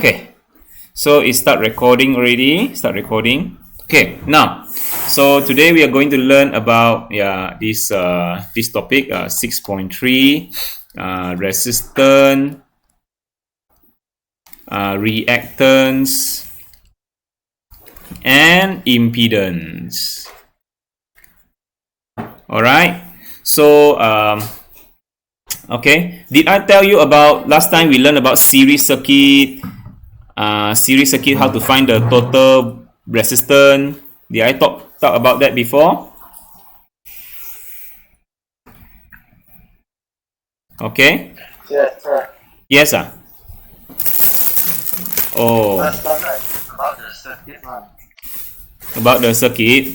Okay, so it start recording already. Start recording. Okay, now, so today we are going to learn about this topic 6.3 resistance, reactance, and impedance. All right. So okay, did I tell you about last time we learned about series circuit? Series circuit, how to find the total resistance. Did I talk about that before? Okay. Yes, sir. Yes, sir. Oh. Last time, right? About the circuit one. About the circuit.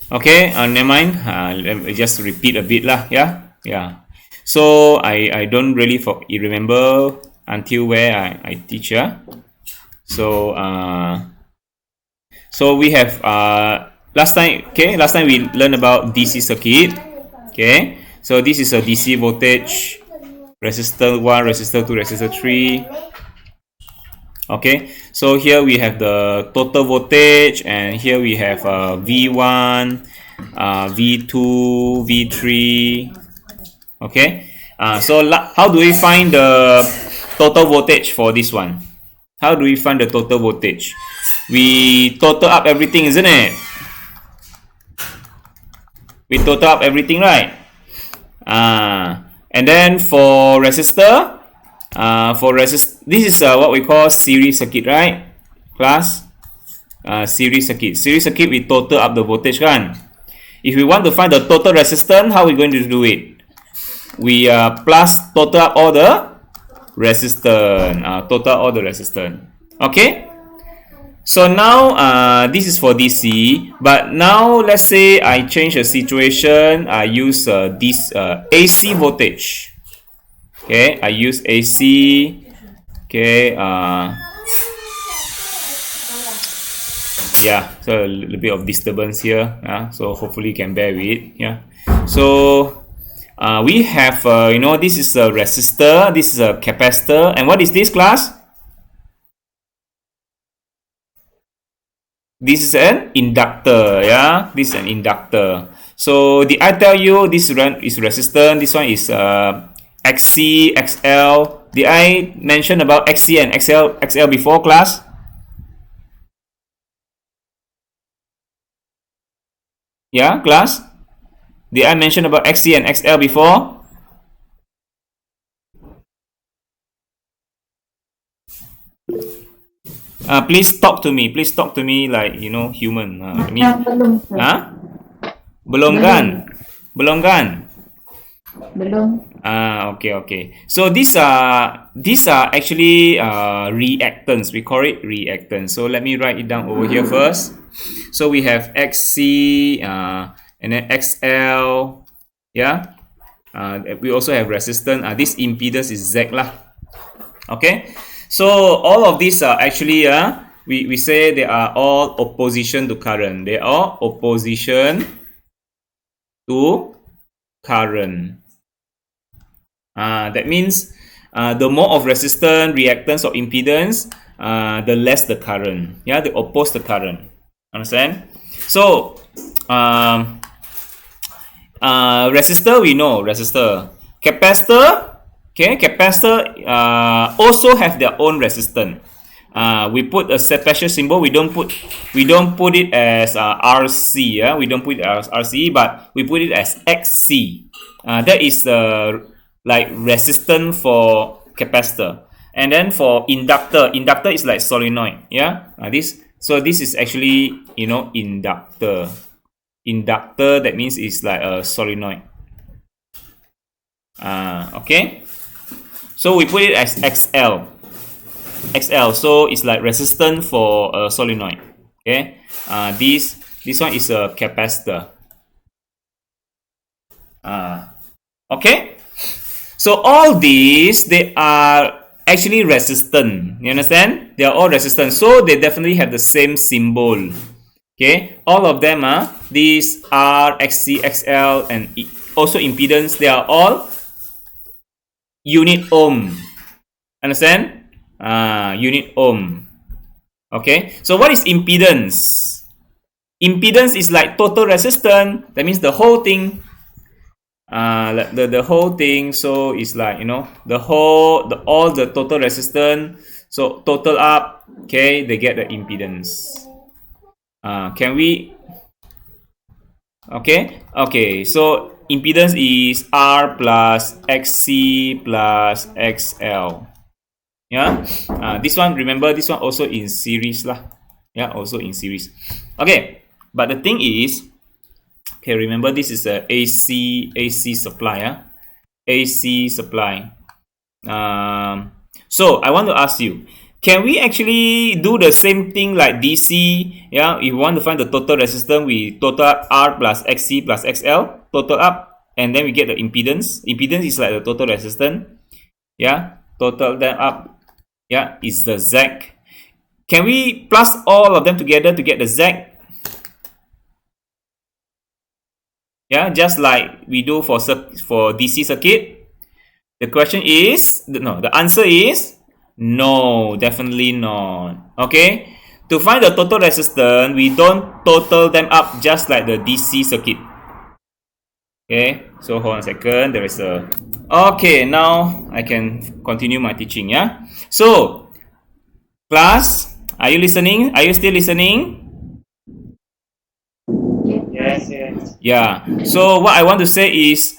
Okay. Never mind. Let me just repeat a bit lah. Yeah. Yeah. So I don't really remember until where I teach. Yeah. So so we have last time we learned about DC circuit. Okay, so this is a DC voltage, resistor 1, resistor 2, resistor 3. Okay, so here we have the total voltage, and here we have V1, V2, V3. Okay, so how do we find the total voltage for this one? How do we find the total voltage? We total up everything, isn't it? We total up everything, right? And then for resistor, this is what we call series circuit, right? Class, series circuit. Series circuit, we total up the voltage, kan? If we want to find the total resistance, how are we going to do it? We plus total up all the resistance, total all the resistance. Okay, so now this is for DC, but now let's say I change the situation. I use this AC voltage. Okay, I use AC. Okay, yeah, so a little bit of disturbance here, so hopefully you can bear with it. Yeah, so we have this is a resistor, this is a capacitor, and what is this, class? This is an inductor. Yeah, this is an inductor. So did I tell you this is resistance? This one is XC, XL. Did I mention about XC and XL before, class? Yeah, class? Did I mention about XC and XL before? Please talk to me. Please talk to me like human. Belum. Belum kan? Belum kan? Belum. Okay. So these are actually reactance. We call it reactance. So let me write it down over here first. So we have XC and then XL. Yeah. We also have resistance. This impedance is Z lah. Okay. So all of these are actually we say they are all opposition to current. They are opposition to current. That means the more of resistance, reactance, or impedance, the less the current. Yeah, they oppose the current. Understand? So resistor, we know resistor. Capacitor. Okay, capacitor also have their own resistance. We put a special symbol. We don't put it as RC. Yeah, we don't put it as RC, but we put it as XC. That is like resistance for capacitor. And then for inductor is like solenoid. Yeah, this is actually inductor. Inductor, that means it's like a solenoid. Okay. So we put it as XL. So it's like resistance for a solenoid. Okay. This one is a capacitor. Okay. So all these, they are actually resistant. You understand? They are all resistant. So they definitely have the same symbol. Okay. All of them are these R, XC, XL, and also impedance. They are all unit ohm. Understand? unit ohm. Okay, so what is impedance? Impedance is like total resistance. That means the whole thing. The whole thing. So it's like, you know, all the total resistance. So total up. Okay, they get the impedance. Can we? Okay. So impedance is R plus XC plus XL. Yeah. This one, remember, this one also in series lah. Yeah, also in series. Okay, but the thing is, okay, remember this is a AC supply. AC supply. So I want to ask you, can we actually do the same thing like DC? Yeah, if you want to find the total resistance, we total up R plus XC plus XL, total up, and then we get the impedance. Impedance is like the total resistance. Yeah, total them up. Yeah, is the Z. Can we plus all of them together to get the Z? Yeah, just like we do for DC circuit. The question is, no, the answer is no, definitely not. Okay, to find the total resistance, we don't total them up just like the DC circuit. Okay, so hold on a second. There is a. Okay, now I can continue my teaching. Yeah, so class, are you listening? Are you still listening? Yes. Yeah. So what I want to say is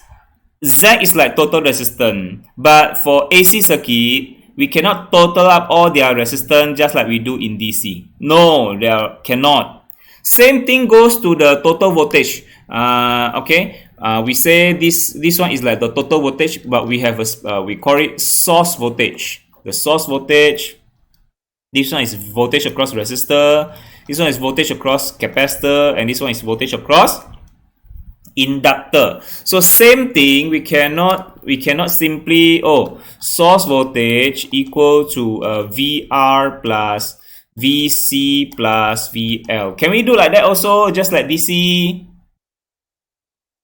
Z is like total resistance, but for AC circuit, we cannot total up all their resistance just like we do in DC. No, there cannot. Same thing goes to the total voltage. Okay. We say this one is like the total voltage, but we have we call it source voltage. The source voltage. This one is voltage across resistor. This one is voltage across capacitor, and this one is voltage across inductor. So same thing, we cannot simply source voltage equal to VR plus VC plus VL. Can we do like that also, just like DC?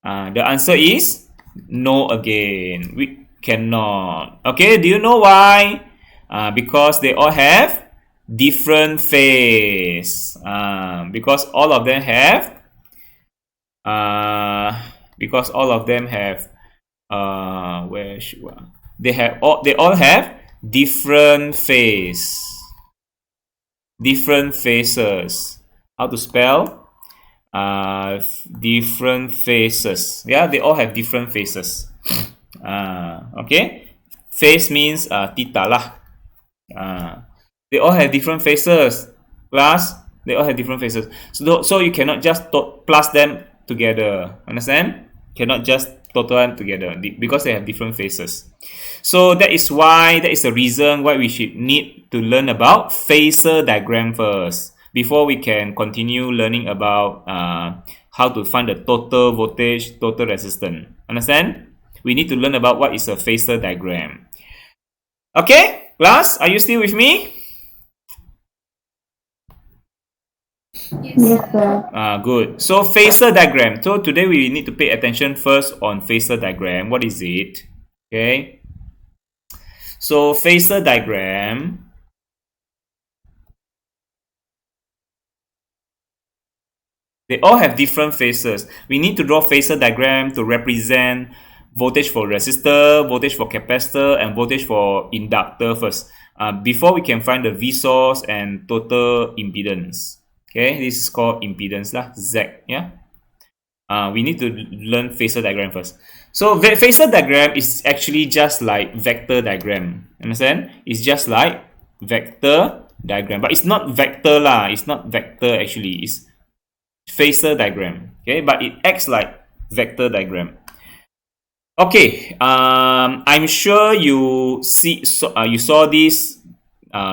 The answer is no again. We cannot. Okay, do you know why? Because they all have different phase. Because all of them have they all have different phase, different phases. How to spell? Different phases. Yeah, they all have different phases. Okay, phase means theta lah. They all have different phases. Plus, they all have different phases. So you cannot just plus them together. Understand? Cannot just total them together because they have different phases. So that is the reason why we should need to learn about phasor diagram first before we can continue learning about how to find the total voltage, total resistance. Understand? We need to learn about what is a phasor diagram. Okay, class, are you still with me? Yes, sir. Good. So phasor diagram. So today we need to pay attention first on phasor diagram. What is it? Okay. So phasor diagram. They all have different phases. We need to draw phasor diagram to represent voltage for resistor, voltage for capacitor, and voltage for inductor first. Before we can find the V source and total impedance. Okay, this is called impedance lah, Z. Yeah. We need to learn phasor diagram first. So phasor diagram is actually just like vector diagram. Understand? It's just like vector diagram, but it's not vector lah. It's not vector actually. It's phasor diagram. Okay, but it acts like vector diagram. Okay, I'm sure you saw this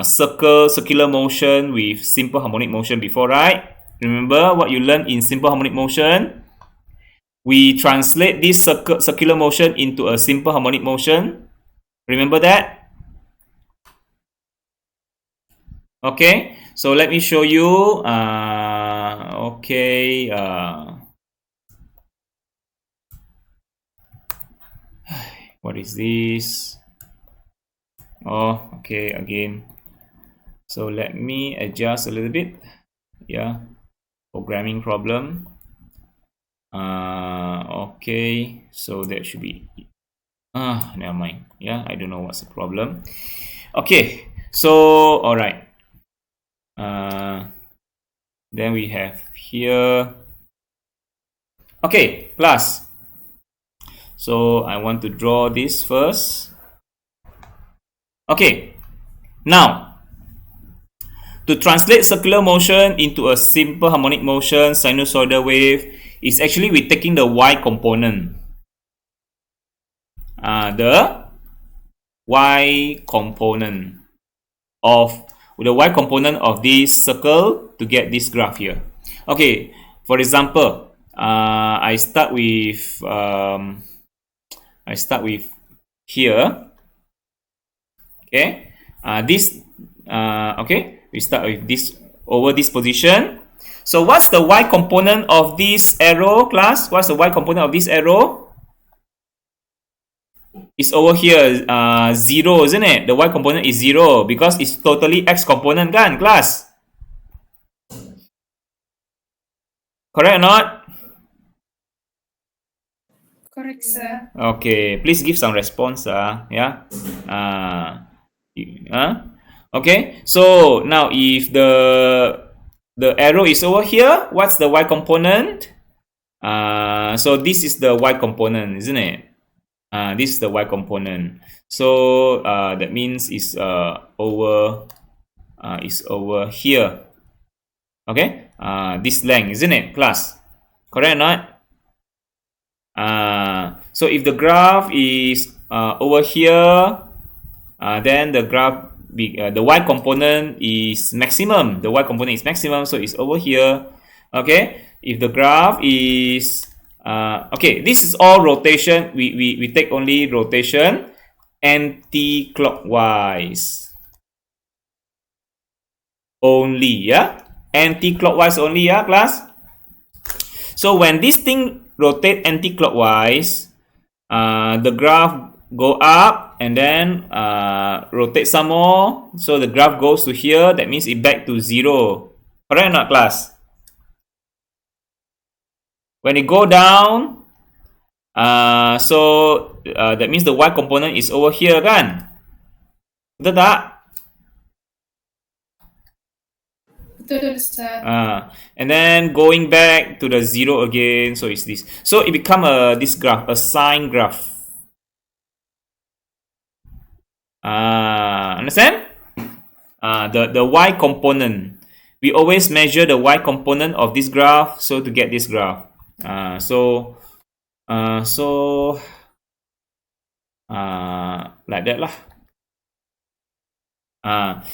circular motion with simple harmonic motion before, right? Remember what you learned in simple harmonic motion? We translate this circular motion into a simple harmonic motion. Remember that? Okay, so let me show you. Okay. What is this? Oh, okay, again. So let me adjust a little bit. Yeah, programming problem. Okay, so that should be never mind. Yeah, I don't know what's the problem. Okay, so all right. Then we have here. Okay, class. So I want to draw this first. Okay, now to translate circular motion into a simple harmonic motion sinusoidal wave is actually we're taking the y component. The y component of this circle to get this graph here. Okay, for example, I start with here. Okay, okay, we start with this over this position. So what's the y component of this arrow, class? What's the y component of this arrow? It's over here, 0, isn't it? The y component is 0 because it's totally x component, kan, class? Correct or not? Correct, sir. Okay, please give some response. Yeah. Okay. So now, if the arrow is over here, what's the y component? So this is the y component, isn't it? This is the y component. So that means it's over here. Okay. This length, isn't it, class? Correct or not? So if the graph is over here, then the y component is maximum. The y component is maximum, so it's over here. Okay. If the graph is okay, this is all rotation. We take only rotation anti-clockwise only. Yeah, anti-clockwise only. Yeah, class. So when this thing rotate anti-clockwise, the graph go up and then rotate some more. So the graph goes to here. That means it back to 0. Correct or not, class? When it go down, so that means the y component is over here, kan? Betul tak? Betul, sir. And then going back to the 0 again, so it's this. So it become this graph, a sine graph. Understand? The y component. We always measure the y component of this graph, so to get this graph. Like that lah.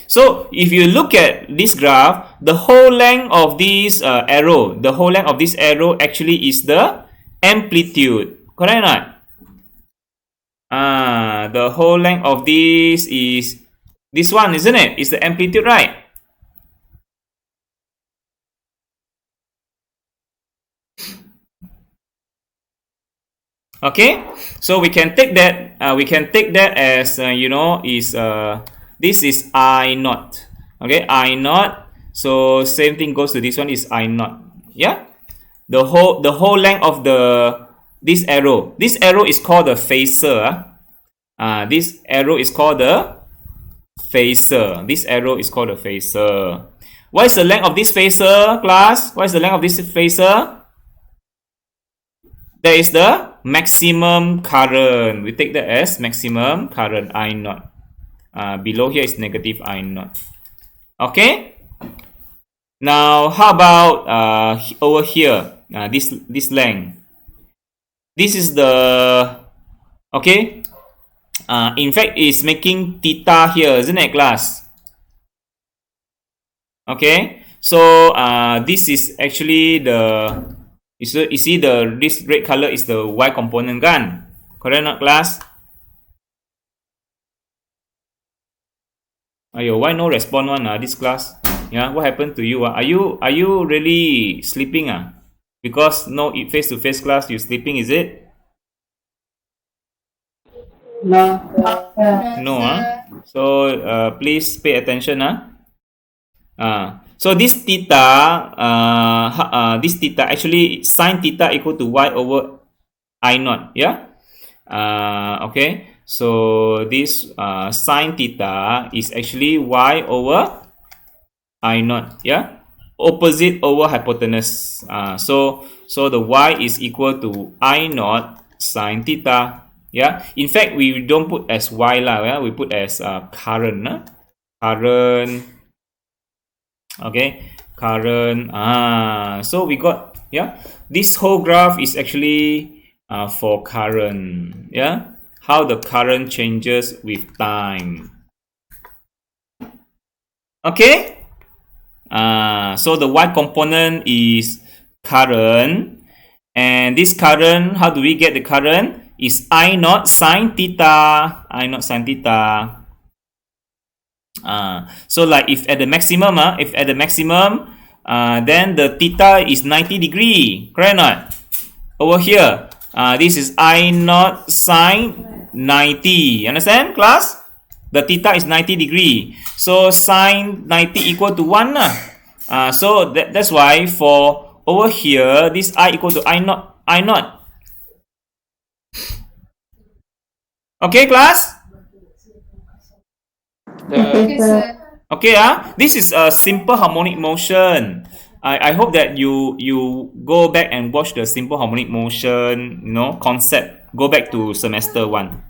So if you look at this graph, the whole length of this arrow, actually is the amplitude. Correct or not? The whole length of this is this one, isn't it? It's the amplitude, right? Okay, so we can take that. As this is I naught. Okay, I naught. So same thing goes to this one, is I naught. Yeah, the whole length of this arrow. This arrow is called the phasor. This arrow is called the phasor. What is the length of this phasor, class? What is the length of this phasor? That is the maximum current. We take that as maximum current, I naught. Below here is negative I naught. Okay. Now, how about over here? This length. This is the okay. In fact, it's making theta here, isn't it, class? Okay. So this is actually the. You see this red color is the y component, kan? Correct not, class? Ayo, why no respond one this class? Yeah, what happened to you? Are you really sleeping? Because no face-to-face class, you sleeping, is it? No. No. So please pay attention. So this theta, this theta actually sine theta equal to y over I naught. Yeah. Okay. So this sine theta is actually y over I naught. Yeah. Opposite over hypotenuse. So the y is equal to I naught sine theta. Yeah. In fact, we don't put as y lah. Yeah. We put as current. Current. Okay, current. So we got, yeah, this whole graph is actually for current. Yeah, how the current changes with time. Okay. So the y component is current, and this current, how do we get the current? Is I naught sine theta. I naught sine theta. So like if at the maximum, then the theta is 90 degree, correct or not? Over here, this is I naught sine 90. Understand, class? The theta is 90 degree. So sine 90 equal to 1. So that's why for over here, this I equal to I naught. Okay, class? Okay, sir. Okay, this is a simple harmonic motion. I hope that you go back and watch the simple harmonic motion, concept. Go back to semester 1.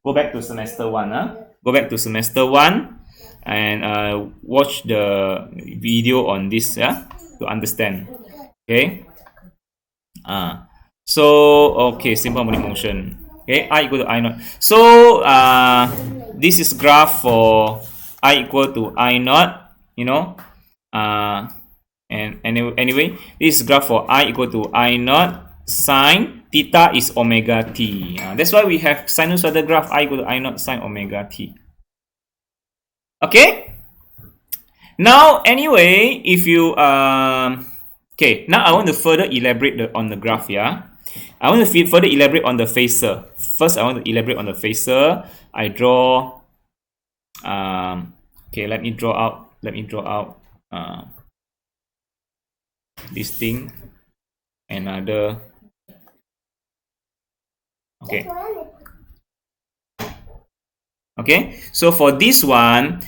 Go back to semester 1. Go back to semester 1 and watch the video on this, to understand. Okay. Okay, simple harmonic motion. Okay, I equal to I naught. So this is graph for I equal to I naught, and anyway, this is graph for I equal to I naught sine theta is omega t. That's why we have sinusoidal graph I equal to I naught sine omega t. Okay. Now, anyway, if you okay, now I want to further elaborate on the graph. Yeah, I want to further elaborate on the phaser. First, I want to elaborate on the phaser. I draw. Okay, let me draw out. This thing. Another. Okay. Okay. So for this one,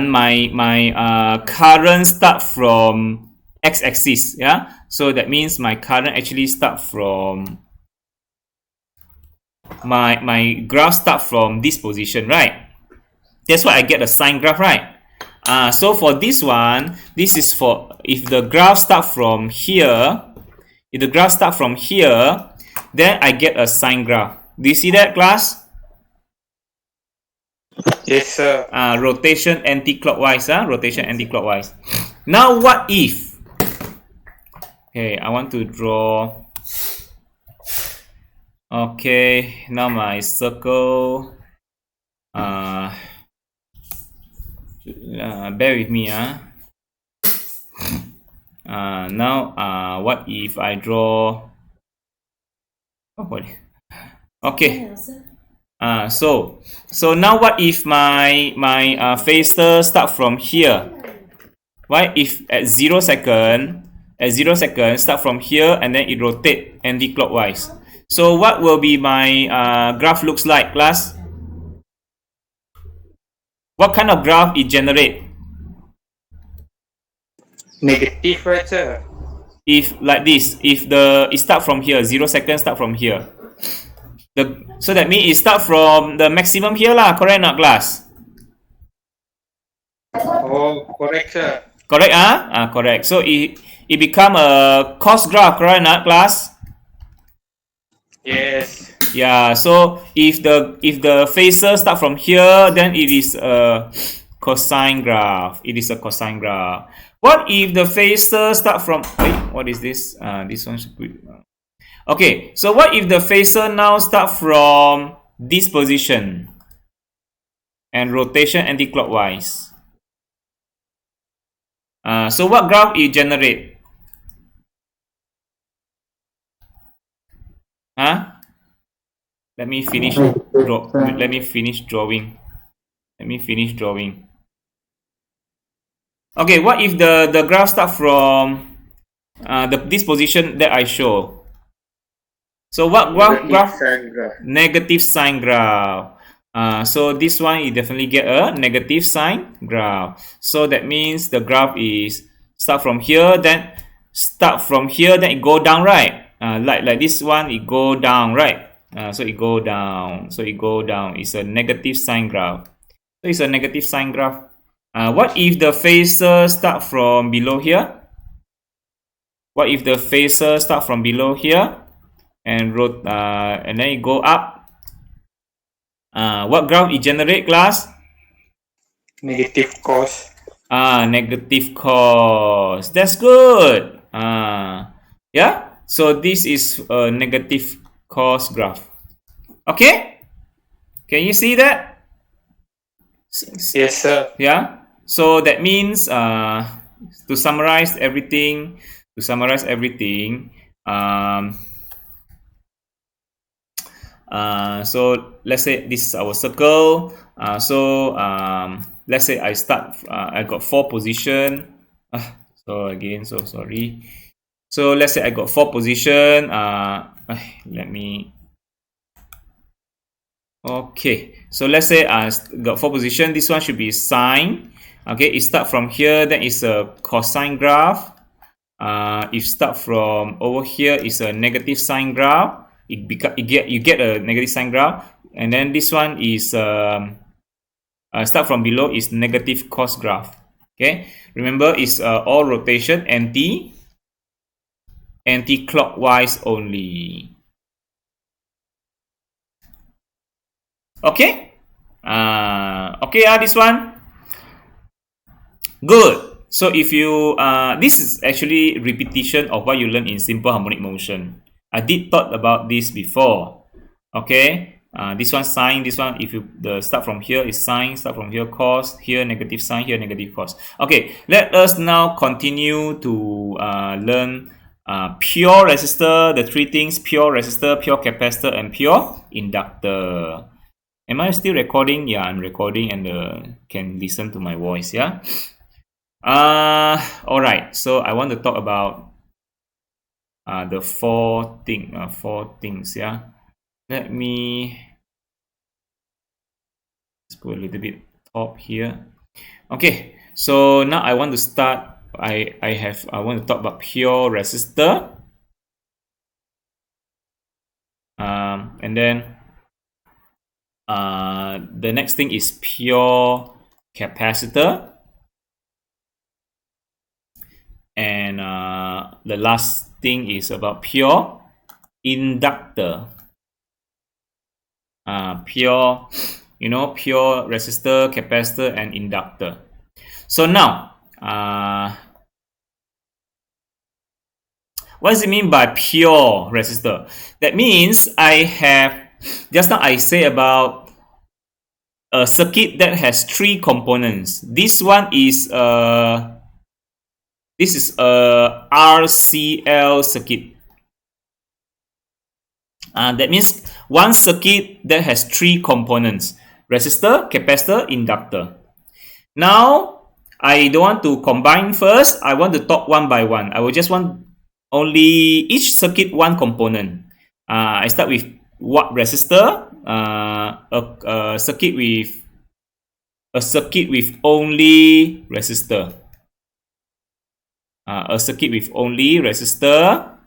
my current start from x-axis. Yeah. So that means my current actually start from my graph start from this position, right? That's why I get a sine graph, right? So for this one, this is for if the graph start from here. If the graph start from here, then I get a sine graph. Do you see that, class? Yes, sir. Rotation anti-clockwise. Rotation anti-clockwise. Now, what if? Okay, I want to draw. Okay, now my circle. Bear with me. Now, what if I draw? Okay. So now what if my phaser start from here? Why if at 0 second start from here and then it rotate anti-clockwise? So what will be my graph looks like, class? What kind of graph it generate? Negative, right, sir? If like this, if it start from here, 0 second start from here. So that means it start from the maximum here lah, correct not, class? Oh, correct, sir. Correct, correct. So it become a cos graph, correct not, class? Yes. Yeah, so if the phaser start from here, then it is a cosine graph. It is a cosine graph. What if the phaser start from, wait, what is this? This one should be, okay, so what if the phaser now start from this position and rotation anti-clockwise? So what graph it generate? Let me finish drawing. Okay, what if the graph start from this position that I show? So what graph? sign graph. Negative sign graph. So this one you definitely get a negative sign graph. So that means the graph is start from here, then it go down, right? Like this one, it go down, right? So it go down. It's a negative sign graph. So it's a negative sign graph. What if the phaser start from below here? What if the phaser start from below here and then it go up? What graph it generate, class? Negative cos. Negative cos. That's good. Yeah. So this is a negative cos graph. Okay. Can you see that? Yes, sir. Yeah. So that means to summarize everything. So let's say this is our circle. Let's say I start. I got 4 position. So again, so sorry. So let's say I got 4 position. Let me. Okay. So let's say I got 4 position. This one should be sine. Okay. It start from here. Then it's a cosine graph. If start from over here, it's a negative sign graph. You get a negative sign graph, and then this one is start from below is negative cos graph. Okay, remember it's all rotation anti-clockwise only. Okay, this one good. So if you this is actually repetition of what you learned in simple harmonic motion. I did thought about this before. Okay, this one sine, this one if you start from here is sine, start from here cos, here negative sine, here negative cos. Okay, let us now continue to learn pure resistor, the 3 things: pure resistor, pure capacitor, and pure inductor. Am I still recording? Yeah, I'm recording and can listen to my voice. Yeah. All right. So I want to talk about the 4 things. Yeah. Let me let's go a little bit top here. Okay. So now I want to start. I want to talk about pure resistor. And then the next thing is pure capacitor. And the last thing is about pure inductor. Pure resistor, capacitor, and inductor. So now, what does it mean by pure resistor? That means just now I say about a circuit that has 3 components. This one is a RCL circuit. That means one circuit that has 3 components: resistor, capacitor, inductor. Now, I don't want to combine first. I want to talk one by one. I will just want only each circuit 1 component. I start with what resistor? A circuit with only resistor. A circuit with only resistor.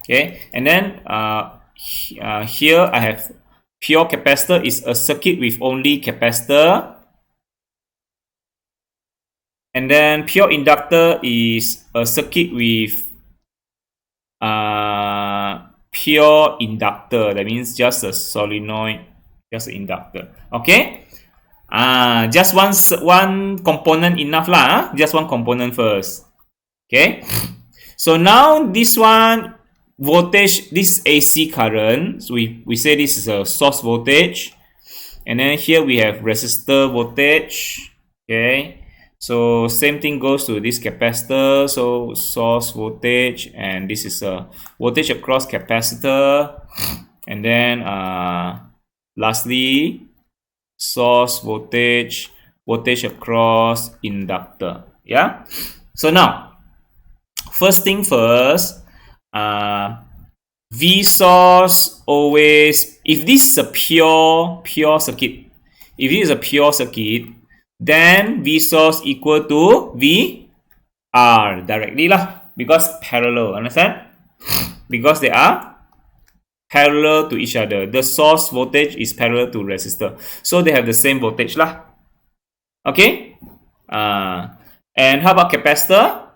Okay, and then here I have pure capacitor is a circuit with only capacitor. And then pure inductor is a circuit with pure inductor. That means just a solenoid, just an inductor. Okay. Just one component enough lah. Just one component first. Okay. So now this one voltage, this AC current. So we say this is a source voltage, and then here we have resistor voltage. Okay. So same thing goes to this capacitor. So source voltage, and this is a voltage across capacitor, and then lastly source voltage voltage across inductor. Yeah. So now, first thing first, V source always, if this is a pure circuit, if it is a pure circuit, then V source equal to VR directly lah, because parallel, understand? Because they are parallel to each other. The source voltage is parallel to resistor, so they have the same voltage lah. Okay. And how about capacitor?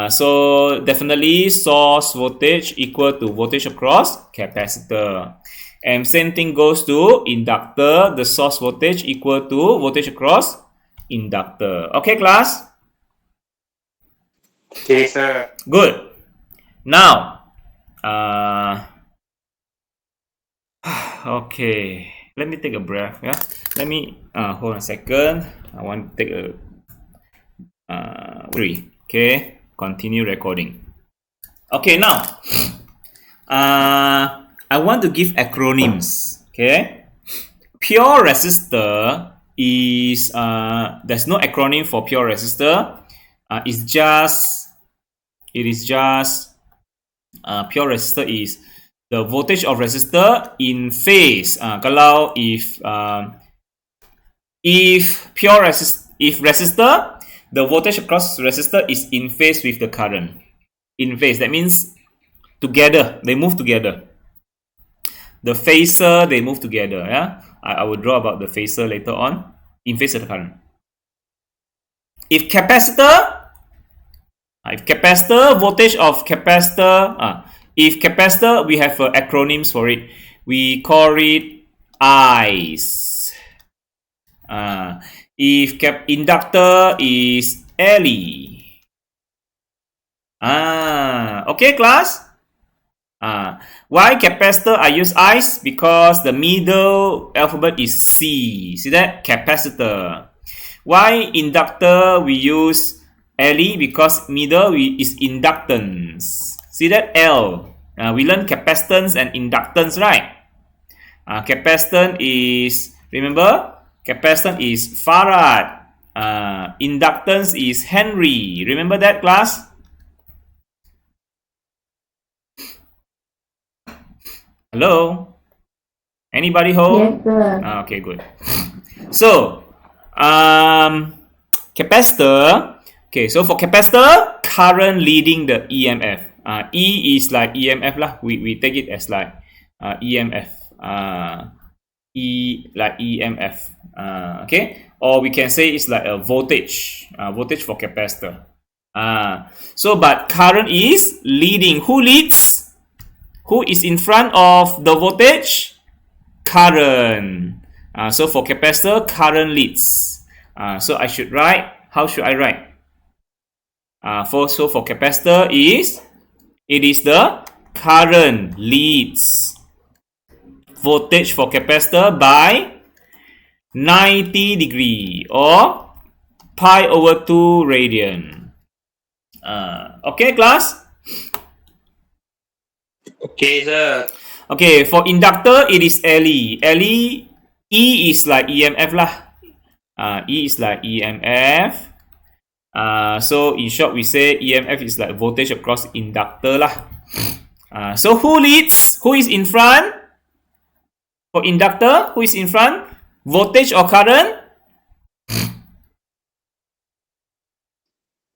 So definitely source voltage equal to voltage across capacitor. And same thing goes to inductor. The source voltage equal to voltage across inductor. Okay, class? Okay, sir. Good. Now, okay. Let me take a breath. Yeah. Let me hold on a second. I want to take a 3. Okay. Continue recording. Okay. Now, I want to give acronyms. Okay. Pure resistor is there's no acronym for pure resistor. It is just pure resistor is the voltage of resistor in phase. Kalau if resistor, the voltage across resistor is in phase with the current. In phase, that means together, they move together. The phasor, they move together. Yeah, I will draw about the phasor later on. In phase of the current. If capacitor, voltage of capacitor, if capacitor, we have acronyms for it. We call it I's. If inductor is LE. Okay, class? Why capacitor I use I's? Because the middle alphabet is C. See that? Capacitor. Why inductor we use LE? Because middle is inductance. See that? L. We learn capacitance and inductance, right? Capacitance is, remember? Capacitance is Farad. Inductance is Henry. Remember that, class? Hello? Anybody home? Yes, sir. Okay, good. So, capacitor. Okay, so for capacitor, current leading the EMF. E is like EMF lah. We take it as like EMF. E like EMF. Okay, or we can say it's like a voltage. Voltage for capacitor. So, but current is leading. Who leads? Who is in front of the voltage? Current. So for capacitor, current leads. So I should write. How should I write? For capacitor it is the current leads voltage for capacitor by 90 degree or pi over 2 radian. Okay, class? Okay, sir. Okay, for inductor, it is LE. E is like EMF lah. E is like EMF. So in short, we say EMF is like voltage across inductor lah. So who leads? Who is in front? For inductor, who is in front? Voltage or current?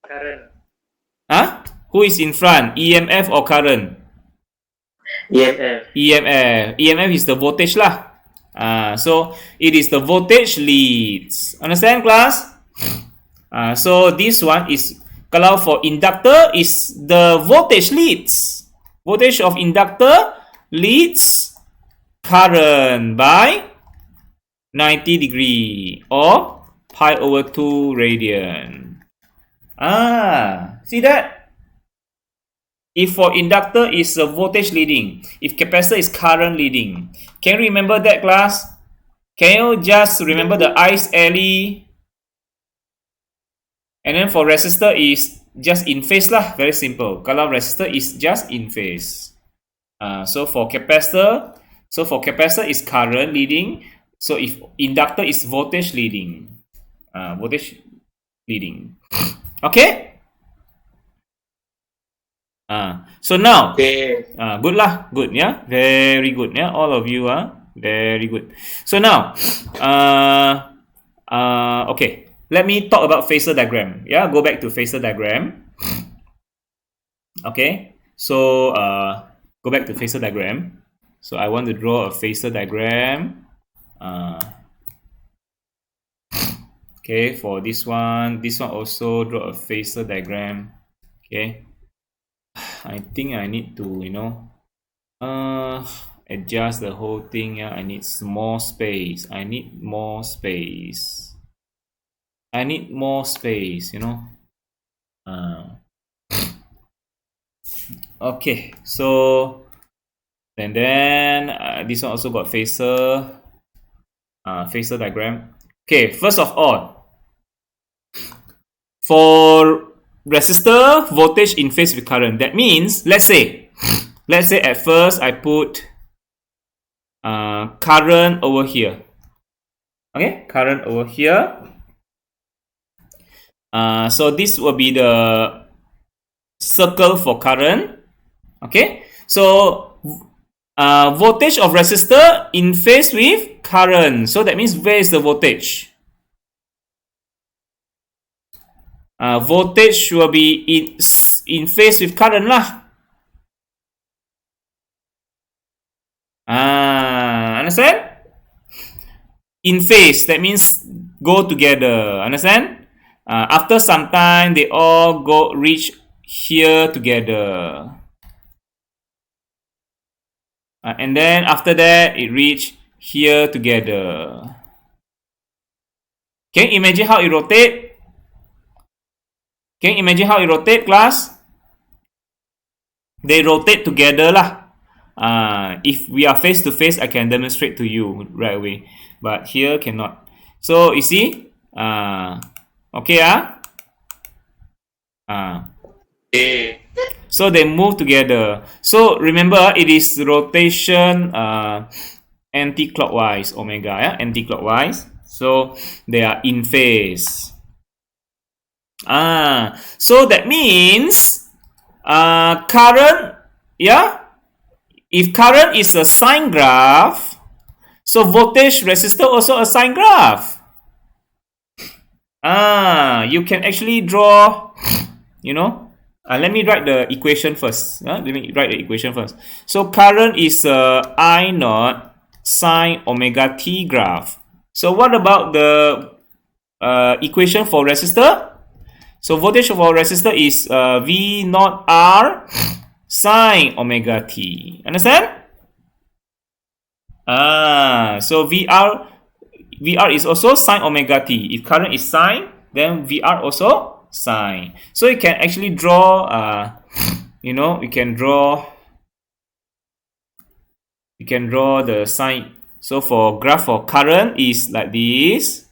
Current. Who is in front? EMF or current? EMF. EMF is the voltage lah. So it is the voltage leads. Understand, class? So this one is, kalau for inductor is the voltage leads. Voltage of inductor leads current by 90 degree or pi over 2 radian. See that? If for inductor is a voltage leading, if capacitor is current leading. Can you remember that, class? Can you just remember the I's LE? And then for resistor is just in phase lah. Very simple. Kalau resistor is just in phase. So for capacitor is current leading. So if inductor is voltage leading. voltage leading. Okay. So now, Okay. good lah, good, yeah, very good, yeah, all of you are very good. So now, okay, let me talk about phasor diagram. Yeah, go back to phasor diagram. Okay, so go back to phasor diagram. So I want to draw a phasor diagram. Okay, for this one also draw a phasor diagram. Okay, I think I need to, you know, adjust the whole thing. Yeah, I need more space. I need more space. I need more space, you know. Okay, so and then this one also got phasor diagram. Okay, first of all, for resistor voltage in phase with current, that means let's say at first I put current over here. Okay, current over here. So this will be the circle for current. Okay, so voltage of resistor in phase with current. So that means where is the voltage? Voltage will be in phase with current lah. Understand? In phase, that means go together. Understand? After some time, they all reach here together. And then after that, it reach here together. Can you imagine how it rotate? Can you imagine how it rotate, class? They rotate together lah. If we are face to face, I can demonstrate to you right away. But here cannot. So you see, okay, Okay. So they move together. So remember, it is rotation anti-clockwise, omega, yeah, anti-clockwise. So they are in phase. So that means current, yeah. If current is a sine graph, so voltage resistor also a sine graph. You can actually draw, you know. Let me write the equation first. Let me write the equation first. So current is I naught sine omega t graph. So what about the equation for resistor? So voltage for resistor is V naught R sine omega t. Understand? So VR is also sine omega t. If current is sine, then VR also sine. So you can actually draw, you know, you can draw the sine. So for graph for current is like this.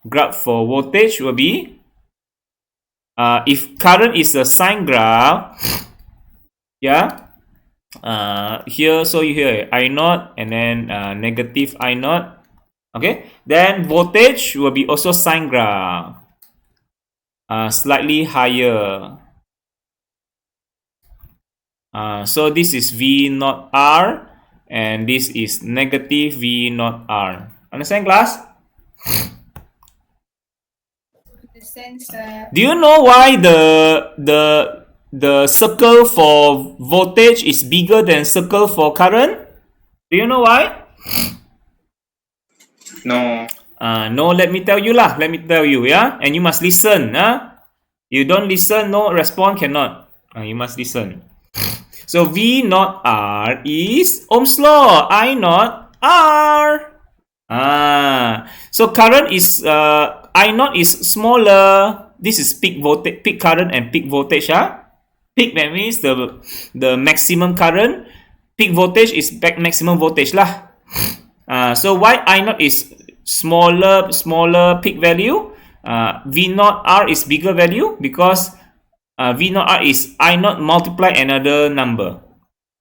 Graph for voltage will be, if current is a sine graph, yeah, here, so you hear I naught and then negative I naught. Okay, then voltage will be also sine graph, slightly higher. So this is V naught R and this is negative V naught R. Understand, class? Understand, sir. Do you know why the circle for voltage is bigger than circle for current? Do you know why? No. No, let me tell you lah. Let me tell you, yeah? And you must listen, You don't listen, no respond, cannot. You must listen. So V naught R is Ohm's law. I naught R. So current is I naught is smaller. This is peak voltage, peak current, and peak voltage. Peak, that means the maximum current. Peak voltage is maximum voltage lah. So why I naught is smaller peak value? V naught R is bigger value because V naught R is I naught multiply another number.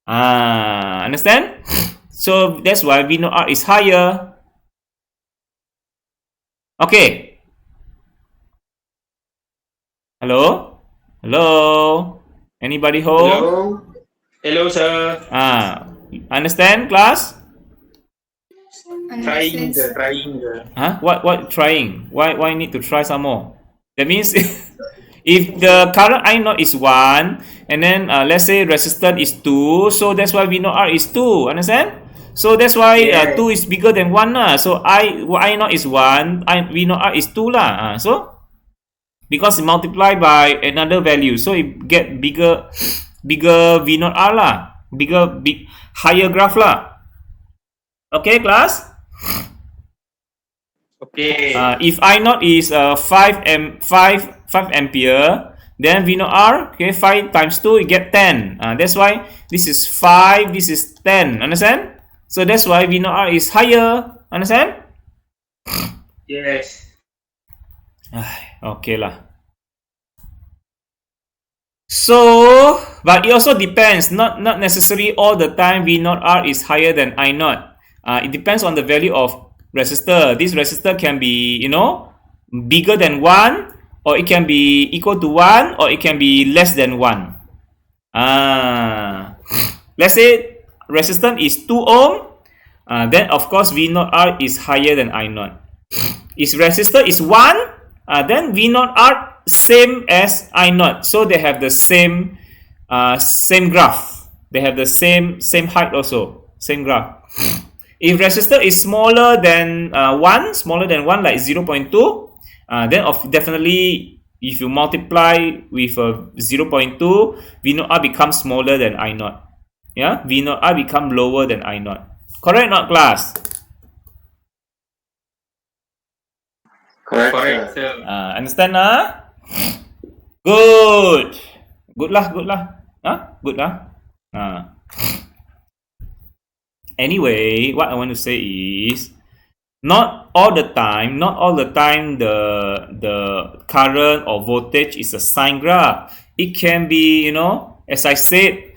Understand? So that's why V naught R is higher. Okay. Hello? Hello? Anybody home? Hello. Hello, sir. Understand, class? Trying, Understand, sir. sir. Trying, sir. What trying? Why need to try some more? That means if the current I naught is 1 and then let's say resistance is 2, so that's why V naught R is 2. Understand? So that's why Yes. 2 is bigger than 1 lah. So I naught is 1, V naught R is 2 lah. So because it multiply by another value, so it get bigger V naught R lah. Higher graph lah. Okay, class? Okay. If I naught is 5 ampere, then V naught R, okay, 5 times 2, you get 10. That's why this is 5, this is 10. Understand? So that's why V naught R is higher. Understand? Yes. Okay lah. So, but it also depends. Not necessarily all the time V naught R is higher than I naught. It depends on the value of resistor. This resistor can be, bigger than 1, or it can be equal to 1, or it can be less than 1. Let's say resistance is 2 ohm, then of course V naught R is higher than I naught. If resistor is 1, then V naught R same as I naught. So they have the same graph. They have the same height also, same graph. If resistor is smaller than 1, like 0.2, then definitely if you multiply with 0.2, V naught R becomes smaller than I naught. Yeah, V naught R become lower than I naught. Correct not, class? Correct, sir. Understand Good. Good lah. Good lah. Anyway, what I want to say is, not all the time the current or voltage is a sine graph. It can be, as I said,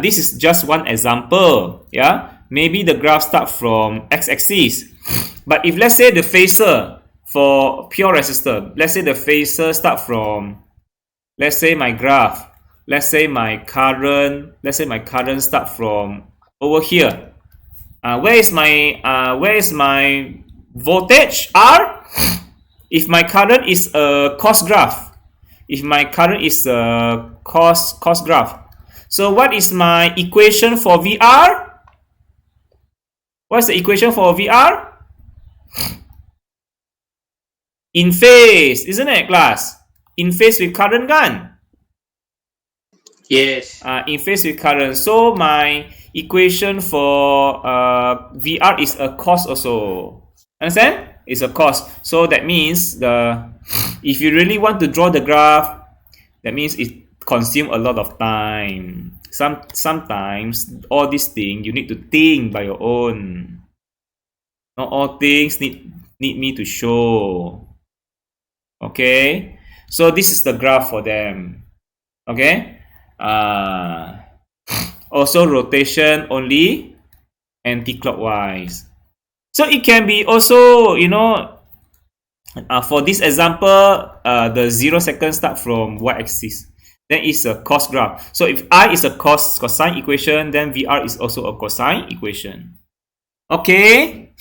this is just one example. Yeah, maybe the graph start from x-axis, but if let's say the phasor for pure resistor, let's say the phasor start from, let's say my graph, let's say my current start from over here. Where is my voltage R? If my current is a cos graph, cos graph, so what is my equation for VR? What's the equation for VR? In phase, isn't it, class? In phase with current kan? Yes. In phase with current. So my equation for VR is a cos also. Understand? It's a cos. So that means if you really want to draw the graph, that means it consumes a lot of time. Sometimes all these things you need to think by your own. Not all things need me to show. Okay, so this is the graph for them. Okay, also rotation only anti-clockwise. So it can be also, for this example, the 0 second start from y-axis. Then it's a cos graph. So if I is a cosine equation, then VR is also a cosine equation. Okay.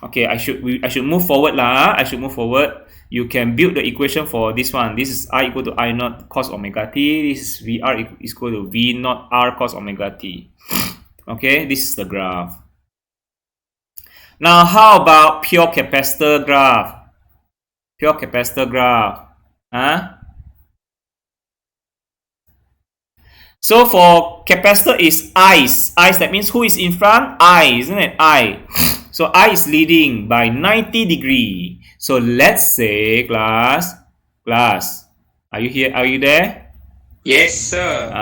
Okay, I should move forward lah. I should move forward. You can build the equation for this one. This is I equal to I naught cos omega t. This is VR is equal to V naught R cos omega t. Okay, this is the graph. Now, how about pure capacitor graph? Pure capacitor graph. So for capacitor is I's. That means who is in front? I, isn't it? I. So I is leading by 90 degree. So let's say, class, are you here? Are you there? Yes, sir.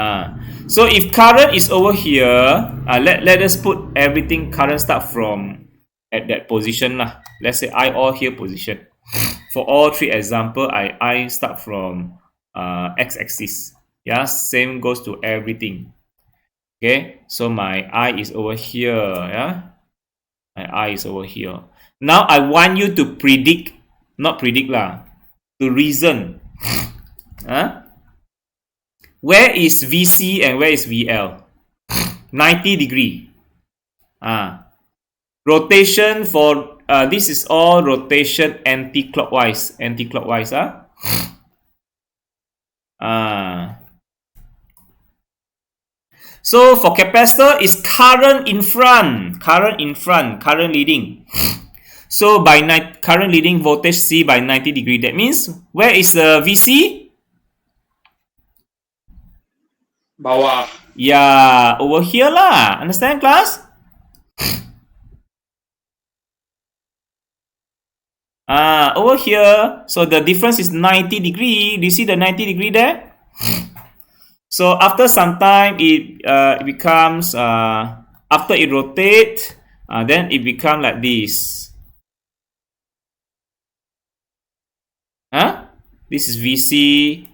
So if current is over here, let us put everything current start from at that position lah. Let's say I all here position. For all three example, I start from x-axis. Yeah, same goes to everything. Okay, so my I is over here. Yeah. My I is over here. Now I want you to predict, not predict lah, to reason. Where is VC and where is VL? 90 degree. Rotation for this is all rotation anti-clockwise. Anti-clockwise. So for capacitor is current in front. Current in front. Current leading. So by current leading voltage C by 90 degree. That means where is the VC? Bawah. Yeah, over here lah. Understand, class? Over here. So the difference is 90 degree. Do you see the 90 degree there? So after some time, it becomes after it rotates, then it becomes like this. This is VC,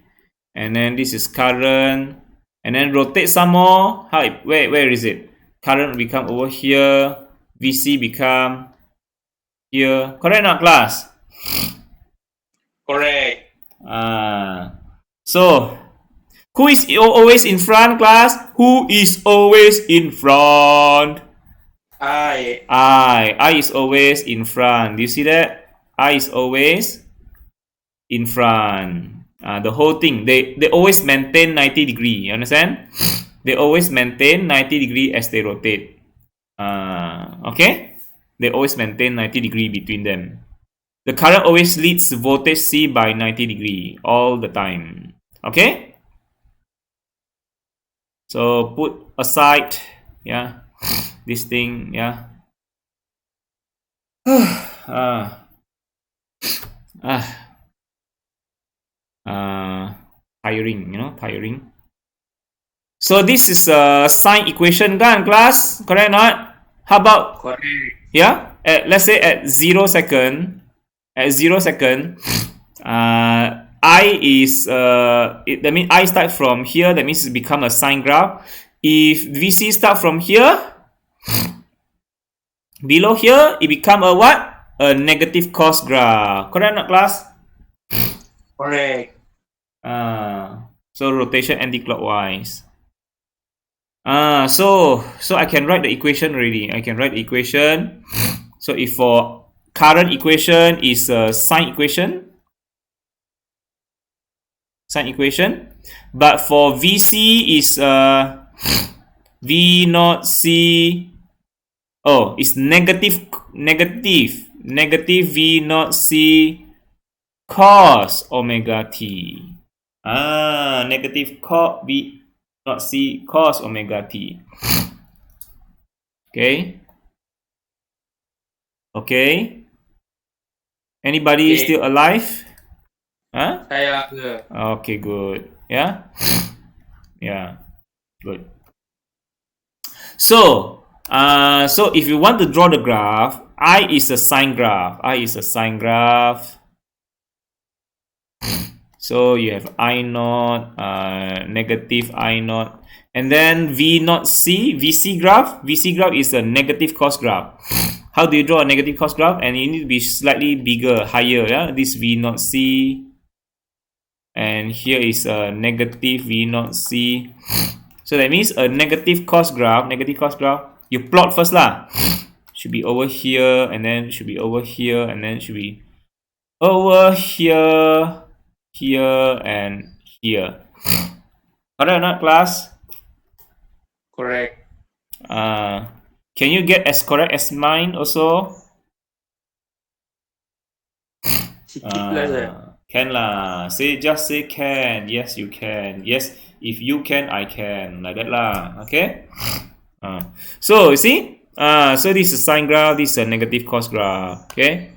and then this is current, and then rotate some more. Where is it? Current become over here. VC become here. Correct not, class? Correct. So who is always in front, class? Who is always in front? I. I is always in front. Do you see that? I is always in front. The whole thing, they always maintain 90 degree. You understand? They always maintain 90 degree as they rotate. Okay? They always maintain 90 degree between them. The current always leads voltage C by 90 degree all the time. Okay? So put aside, yeah, this thing, yeah. Tiring, tiring. So this is a sign equation, kan, class? Correct or not? How about, Correct. yeah, let's say at 0 second, I is that means I start from here. That means it become a sine graph. If VC start from here, below here, it become a what? A negative cos graph. Correct not, class? Correct. So rotation anti-clockwise. So I can write the equation already. I can write the equation. So if for current equation is a sine equation, but for VC is V naught C. Oh, it's negative V naught C cos omega T. Negative cos V naught C cos omega T. Okay. Anybody still alive? Saya. Okay, good. Yeah? Yeah. Good. So if you want to draw the graph, I is a sine graph. So you have I naught, negative I naught, and then V naught C, VC graph. VC graph is a negative cos graph. How do you draw a negative cos graph? And you need to be slightly bigger, higher. Yeah, this V naught C, and here is a negative V naught C. So that means a negative cos graph. You plot first lah. Should be over here, and then should be over here, and then should be over here, here, and here. Correct or not, class? Correct. Can you get as correct as mine also? Sikit lah, sir. Can lah. Just say can. Yes, you can. Yes, if you can, I can. Like that lah. Okay. So you see. So this is sine graph. This is a negative cos graph. Okay.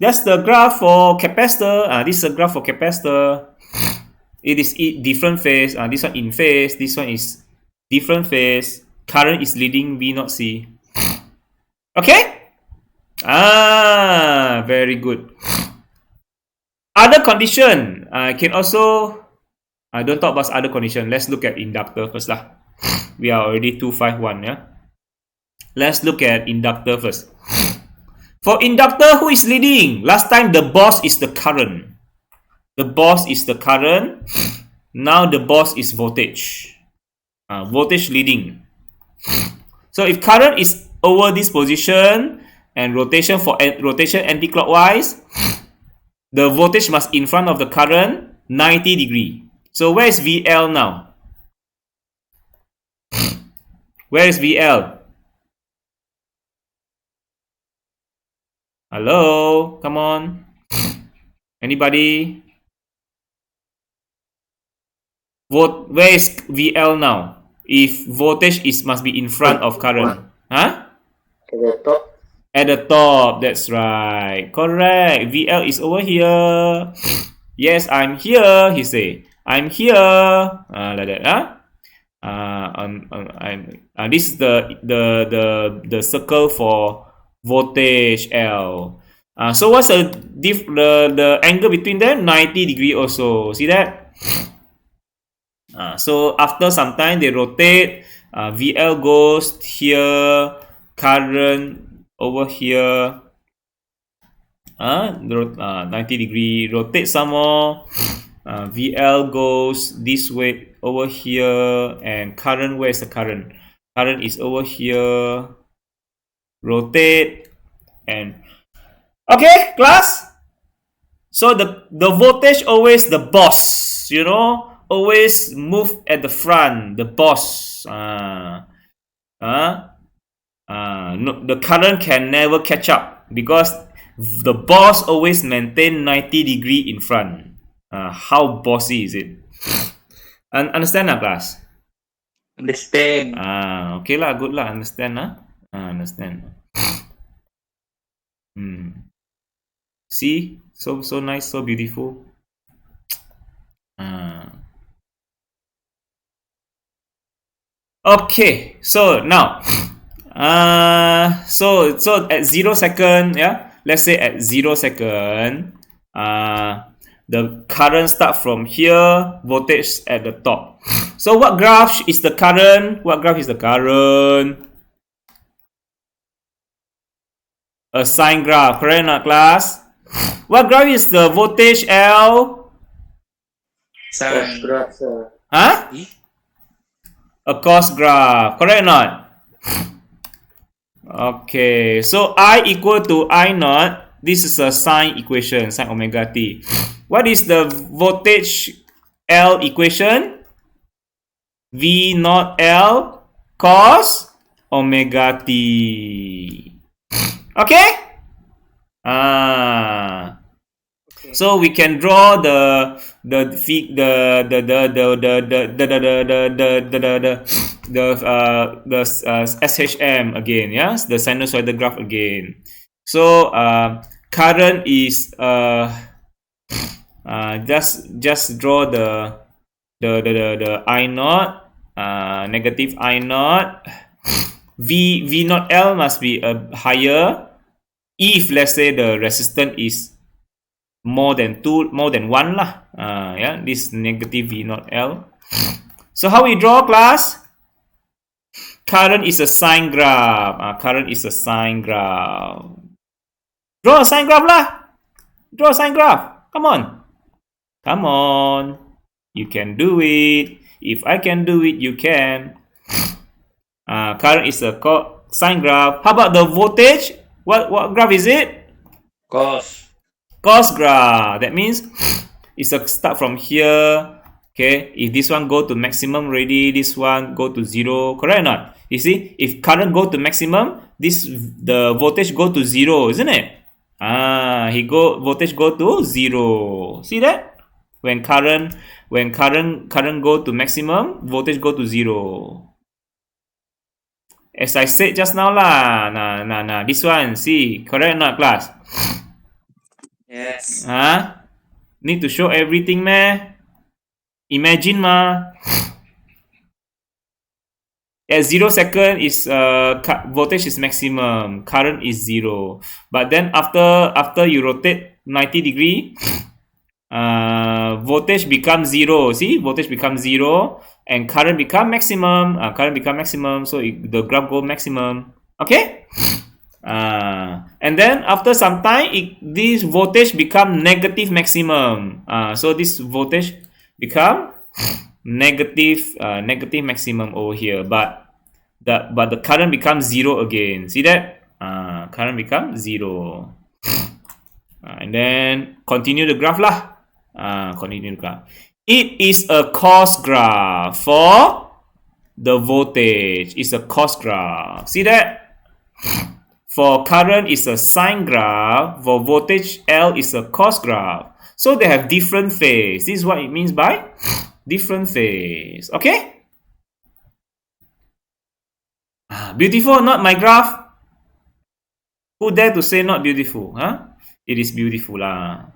That's the graph for capacitor. This is a graph for capacitor. It is different phase. This one in phase. This one is different phase. Current is leading V naught C. Okay? Very good. Other condition. Can also. Don't talk about other condition. Let's look at inductor first lah. We are already 251. Yeah. Let's look at inductor first. For inductor, who is leading? Last time the boss is the current. Now the boss is voltage. Voltage leading. So if current is over this position and rotation anti-clockwise, the voltage must in front of the current 90 degree. So where is VL now? Where is VL? Hello? Come on. Anybody? Where is VL now? If voltage must be in front of current. Huh? At the top. At the top, that's right. Correct. VL is over here. Yes, I'm here, he say. I'm here. Like that, huh? This is the circle for voltage L. So what's the angle between them? 90 degree also. See that? So after some time they rotate. VL goes here. Current over here. 90 degree. Rotate some more. VL goes this way over here, and current, where's the current? Current is over here. Rotate and okay, class. So the voltage always the boss, you know, always move at the front, the boss. No, the current can never catch up because the boss always maintain 90 degree in front. How bossy is it? Understand lah, class? Understand. Okay lah, good lah, understand lah. Understand. See, so nice, so beautiful. Okay, so now, so at 0 second, yeah, let's say at 0 second, the current start from here, voltage at the top. So what graph is the current? What graph is the current? A sine graph, correct not, class? What graph is the voltage L? Sine. Huh? A cos graph, correct not? Okay, so I equal to I naught. This is a sine equation, sine omega t. What is the voltage L equation? V naught L cos omega t. Okay? So we can draw the SHM again, yes, the sinusoidal graph again. So current is just draw the I naught, negative I naught. V naught L must be higher if, let's say, the resistance is more than 1 lah. Yeah, this negative V naught L. So how we draw, class? Current is a sine graph. Current is a sine graph. Draw a sine graph lah. Draw a sine graph. Come on. Come on. You can do it. If I can do it, you can. Current is a sine graph. How about the voltage? What graph is it? Cos. Cos graph. That means it's a start from here. Okay, if this one go to maximum already, this one go to 0. Correct or not? You see, if current go to maximum, the voltage go to 0, isn't it? Voltage go to 0. See that? When current go to maximum, voltage go to 0. As I said just now lah. Nah. This one, see, correct or not, class? Yes. Need to show everything, meh? Imagine ma. At 0 second is voltage is maximum, current is 0. But then after you rotate 90 degree, voltage becomes 0. See, voltage becomes 0 and current become maximum. So the graph go maximum. Okay. And then after some time, this voltage become negative maximum. So this voltage become negative maximum over here, but the current becomes 0 again. See that? Current becomes 0. And then continue the graph lah. Continue the graph. It is a cost graph for the voltage. It's a cost graph. See that? For current is a sine graph. For voltage L is a cost graph. So they have different phase. This is what it means by different phase. Okay? Beautiful, not my graph? Who dare to say not beautiful? Huh? It is beautiful lah.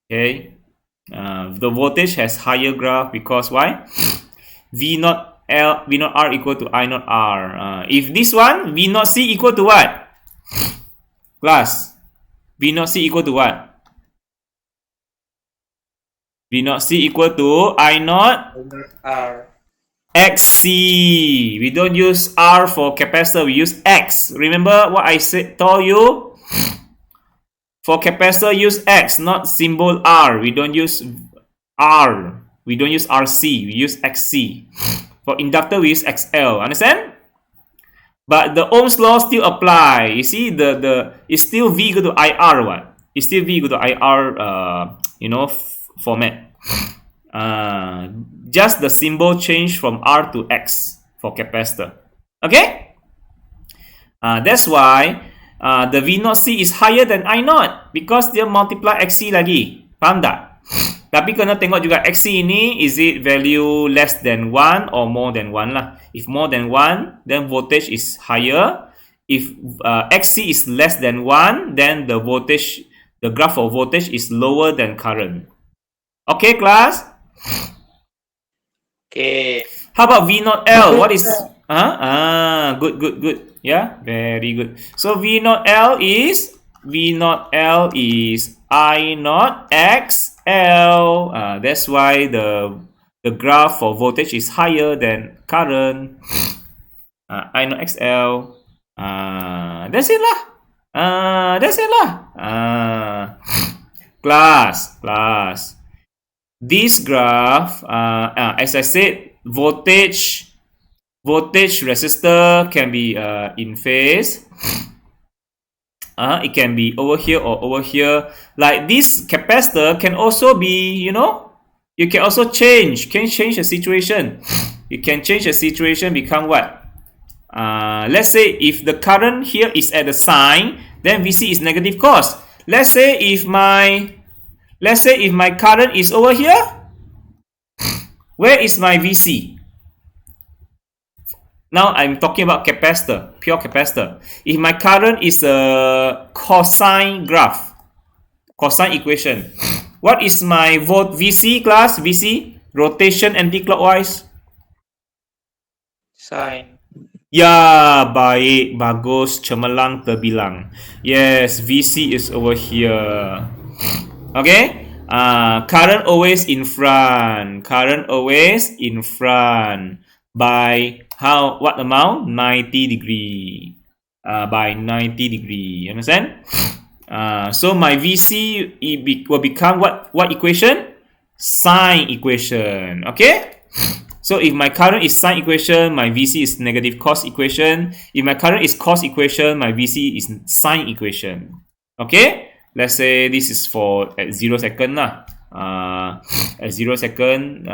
Okay. The voltage has higher graph because why? V naught R equal to I naught R. If this one, V naught C equal to what? Class. V naught C equal to what? V naught C equal to I naught R. XC. We don't use R for capacitor, we use X. Remember what I told you? For capacitor, use X, not symbol R. We don't use R. We don't use RC. We use XC. For inductor, we use XL. Understand? But the Ohm's law still apply. You see, it's still V equal to IR. What? It's still V equal to IR. Format. Just the symbol change from R to X for capacitor. Okay? That's why the V naught C is higher than I naught because dia multiply XC lagi. Faham tak? Tapi kena tengok juga XC ini, is it value less than 1 or more than 1 lah. If more than 1, then voltage is higher. If XC is less than 1, then the graph of voltage is lower than current. Okay, class? Okay. How about V naught L? What is... Good. Yeah, very good. So V naught L is I naught XL. That's why the graph for voltage is higher than current. I naught XL. That's it lah. Class. This graph, as I said, voltage resistor can be in phase. It can be over here or over here. Like this capacitor can also be, you can also change the situation. You can change the situation, become what? Let's say if the current here is at the sign, then VC is negative cos. Let's say if my current is over here, where is my VC? Now I'm talking about capacitor, pure capacitor. If my current is a cosine graph, cosine equation, what is my VC class? VC, rotation anti-clockwise. Sine. Ya, baik, bagus, cemerlang terbilang. Yes, VC is over here. Okay? Current always in front. By what amount? 90 degree. By 90 degree. Understand? So my VC will become what equation? Sine equation. Okay? So if my current is sine equation, my VC is negative cos equation. If my current is cos equation, my VC is sine equation. Okay? Let's say this is at 0 second lah. At 0 second,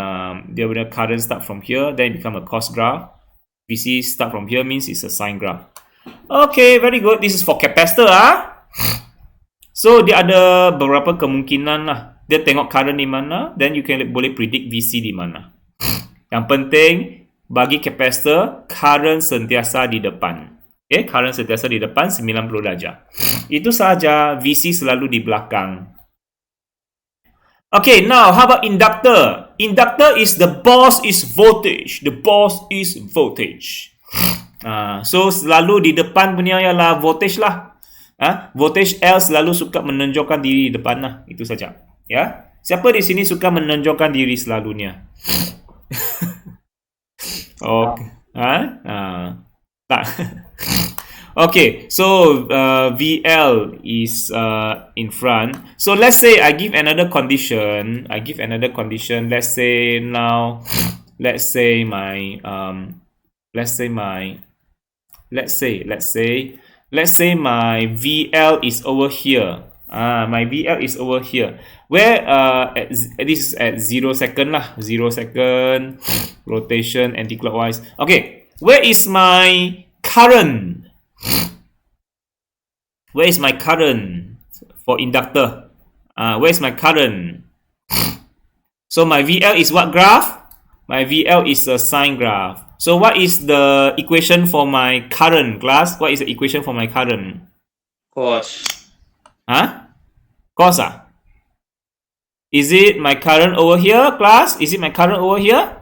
the current start from here, then become a cos graph. VC start from here means it's a sine graph. Okay, very good. This is for capacitor So dia ada beberapa kemungkinan lah. Dia tengok current di mana, then you boleh predict VC di mana. Yang penting bagi capacitor, current sentiasa di depan. Okay, current sentiasa di depan 90 darjah. Itu saja, VC selalu di belakang. Okay, now how about inductor? Inductor is the boss is voltage. The boss is voltage. So selalu di depan punya ialah voltage lah. Voltage L selalu suka menonjolkan diri di depan lah. Itu saja. Ya. Siapa di sini suka menonjolkan diri selalunya? Okay. Tak. Okay, so VL is in front. So let's say I give another condition. Let's say now, let's say my my VL is over here. My VL is over here. Where this is at 0 second lah. 0 second rotation anti-clockwise. Okay, where is my current? Where is my current for inductor? Where is my current? So my VL is what graph? My VL is a sine graph. So what is the equation for my current, class? What is the equation for my current? Cos. Huh? Cos ah? Is it my current over here, class? Is it my current over here?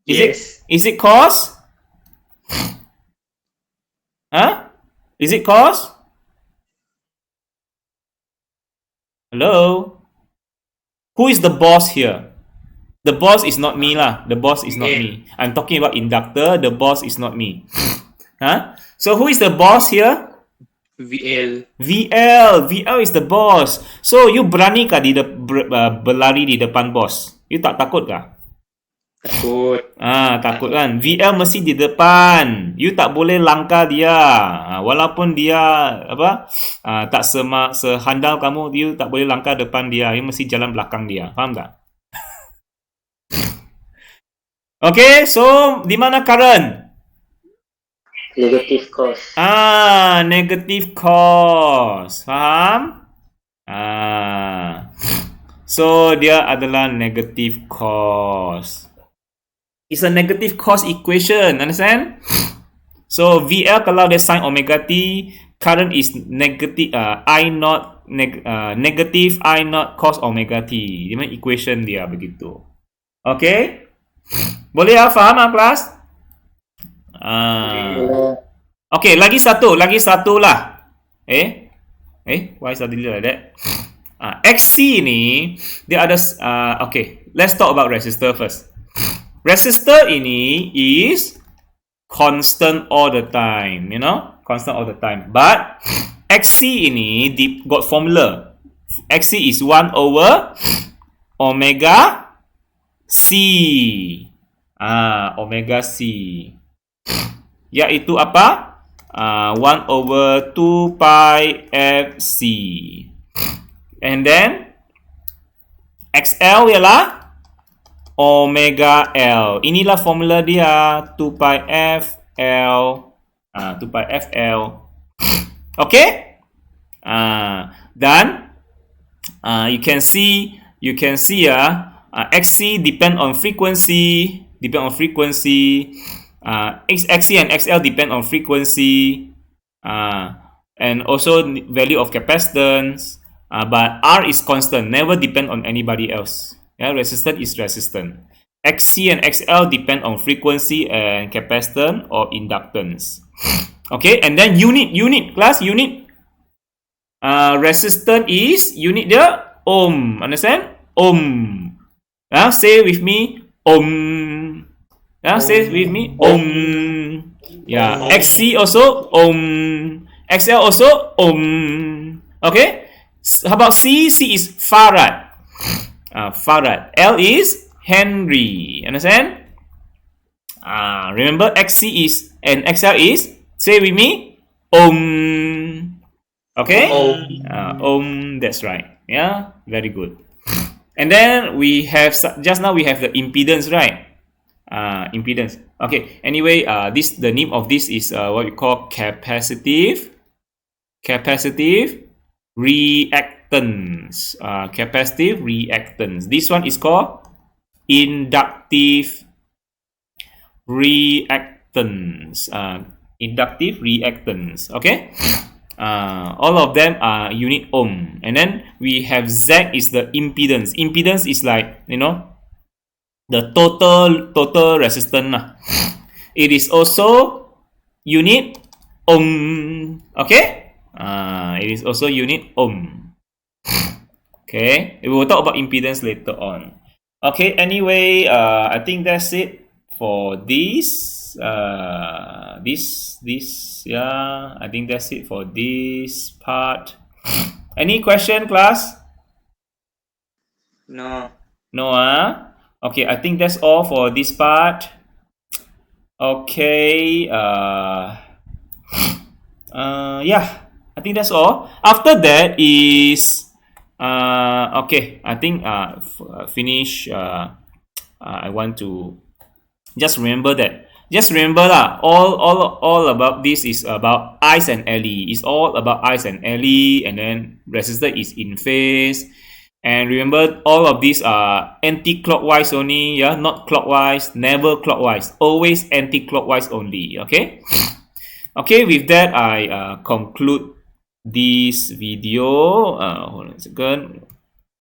Yes. Is it cos? Huh? Is it cos? Hello? Who is the boss here? The boss is not me lah. The boss is not me. I'm talking about inductor. The boss is not me. Huh? So who is the boss here? VL. VL is the boss. So you berani kah berlari di depan bos? You tak takut kah? Takut. Takut kan? VL mesti di depan. You tak boleh langkah dia. Walaupun dia tak sehandal kamu, you tak boleh langkah depan dia. You mesti jalan belakang dia. Faham tak? Okay, so di mana current? Negative cos. Negative cos. Faham? So dia adalah negative cos. It's a negative cos equation, understand? So VL kalau dia sin omega t, current is negative negative I naught cos omega t. Dia punya equation dia begitu. Okay? Boleh faham kelas? Okay, lagi satu lah. Why suddenly like that? XC ni dia ada okay, let's talk about resistor first. Resistor ini is constant all the time, you know? Constant all the time. But XC ini got formula. XC is 1 over omega C. Omega C. Yaitu apa? 1 over 2 pi FC. And then XL ialah omega L. Inilah formula dia, 2 pi FL. 2 pi FL. Okay? Then you can see XC depend on frequency. XC and XL depend on frequency. And also value of capacitance. But R is constant, never depend on anybody else. Yeah, resistant is resistant. XC and XL depend on frequency and capacitance or inductance. Okay, and then unit. Resistant is unit dia ohm. Understand? Ohm. Say with me ohm. Say with me ohm. Yeah, XC also ohm. XL also ohm. Okay. How about C? C is farad. Farad. L is Henry. Understand? Remember XC is and XL is, say with me, ohm. Okay? Ohm, that's right. Yeah, very good. And then we have, just now we have the impedance, right? Impedance. Okay, anyway, the name of this is what we call capacitive reactance. Capacitive reactance. This one is called inductive reactance. Inductive reactance. Okay. All of them are unit ohm. And then we have Z is the impedance. Impedance is like, you know, the total resistance. It is also unit ohm. Okay. It is also unit ohm. Okay, we will talk about impedance later on. Okay, anyway, I think that's it for this. Yeah, I think that's it for this part. Any question, class? No. No, okay, I think that's all for this part. Okay, yeah, I think that's all. After that is okay, I think finish. I want to just remember that. Just remember lah. All about this is about ICE and LE. It's all about ICE and LE, and then resistor is in phase. And remember, all of these are anti-clockwise only, yeah, not clockwise, never clockwise, always anti-clockwise only, okay? Okay, with that, I conclude this video. Hold on a second.